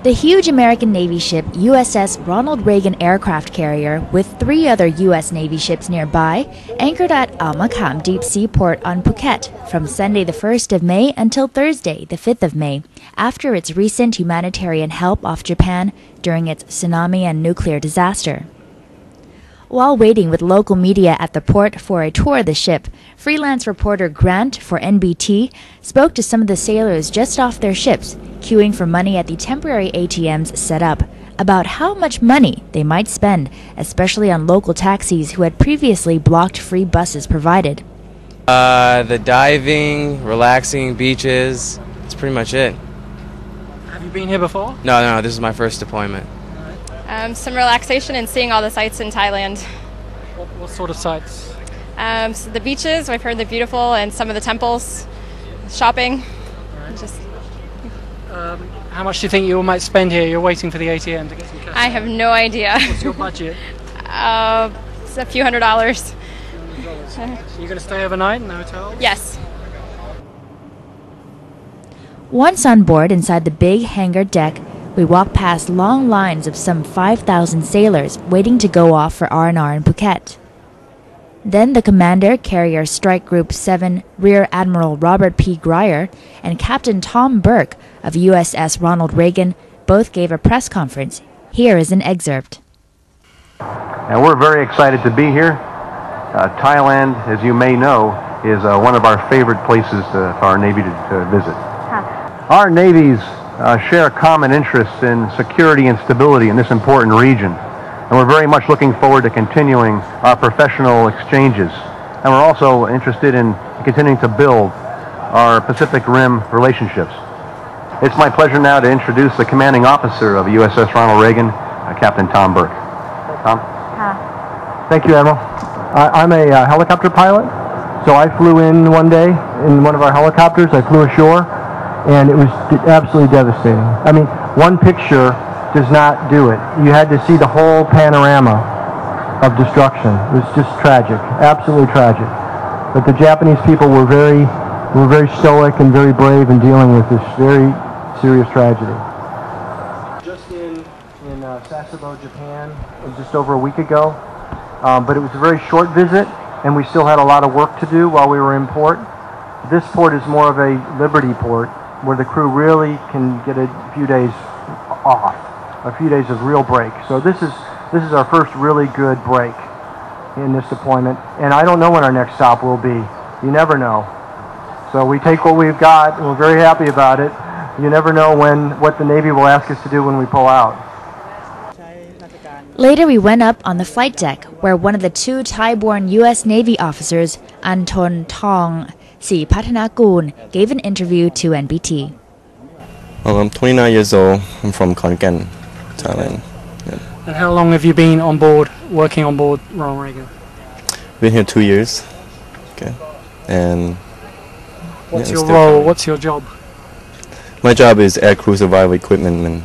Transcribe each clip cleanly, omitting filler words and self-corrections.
The huge American Navy ship USS Ronald Reagan aircraft carrier, with 3 other U.S. Navy ships nearby, anchored at Makham deep sea port on Phuket from Sunday the 1st of May until Thursday the 5th of May, after its recent humanitarian help off Japan during its tsunami and nuclear disaster. While waiting with local media at the port for a tour of the ship, freelance reporter Grant for NBT spoke to some of the sailors just off their ships, queuing for money at the temporary ATMs set up, about how much money they might spend, especially on local taxis who had previously blocked free buses provided. The diving, relaxing, beaches, that's pretty much it. Have you been here before? No, this is my first deployment. Some relaxation and seeing all the sights in Thailand. What sort of sights? So the beaches, I've heard they're beautiful, and some of the temples, shopping. Just. How much do you think you might spend here? You're waiting for the ATM to get some cash. I have no idea. What's your budget? It's a few $100s. You're going to stay overnight in the hotel? Yes. Once on board inside the big hangar deck, we walk past long lines of some 5,000 sailors waiting to go off for R&R in Phuket. Then the commander, Carrier Strike Group 7, Rear Admiral Robert P. Girrier, and Captain Thom Burke of USS Ronald Reagan both gave a press conference. Here is an excerpt. And we're very excited to be here. Thailand, as you may know, is one of our favorite places for our Navy to visit. Our navies share common interests in security and stability in this important region. And we're very much looking forward to continuing our professional exchanges. And we're also interested in continuing to build our Pacific Rim relationships. It's my pleasure now to introduce the commanding officer of USS Ronald Reagan, Captain Thom Burke. Thom? Thank you, Admiral. I'm a helicopter pilot, so I flew in one day in one of our helicopters. I flew ashore, and it was absolutely devastating. I mean, one picture does not do it. You had to see the whole panorama of destruction. It was just tragic, absolutely tragic. But the Japanese people were very stoic and very brave in dealing with this very serious tragedy. Just in Sasebo, Japan, just over a week ago, but it was a very short visit, and we still had a lot of work to do while we were in port. This port is more of a liberty port, where the crew really can get a few days off, a few days of real break. So this is our first really good break in this deployment, and I don't know when our next stop will be. You never know. So we take what we've got, and we're very happy about it. You never know what the Navy will ask us to do when we pull out. Later we went up on the flight deck, where one of the 2 Thai-born U.S. Navy officers, Anton Thong Si Pathanakul, gave an interview to NBT. I'm 29 years old. I'm from Khon, Thailand. Yeah. And how long have you been on board, working on board Ronald Reagan? Been here 2 years. Okay. And what's your role? What's your job? My job is aircrew survival equipment.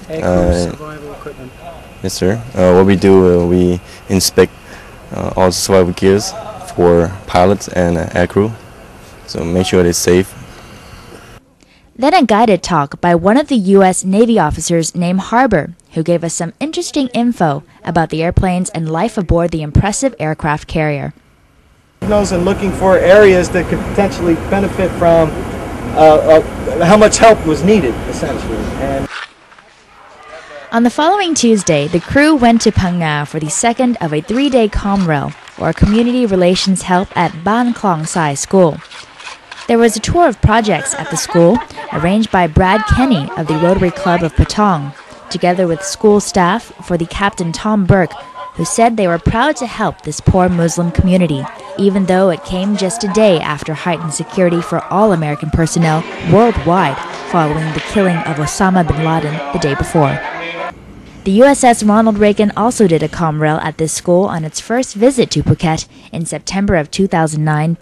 Aircrew survival equipment. Yes, sir. What we do, we inspect all the survival gears for pilots and aircrew, so make sure they're safe. Then a guided talk by one of the U.S. Navy officers named Harbor, who gave us some interesting info about the airplanes and life aboard the impressive aircraft carrier. And looking for areas that could potentially benefit from how much help was needed, essentially. And on the following Tuesday, the crew went to Phang for the second of a 3-day ComRel, or Community Relations Help at Ban Klong Sai School. There was a tour of projects at the school, arranged by Brad Kenny of the Rotary Club of Patong, together with school staff for the Captain Thom Burke, who said they were proud to help this poor Muslim community, even though it came just a day after heightened security for all American personnel worldwide following the killing of Osama bin Laden the day before. The USS Ronald Reagan also did a ComRel at this school on its first visit to Phuket in September of 2009,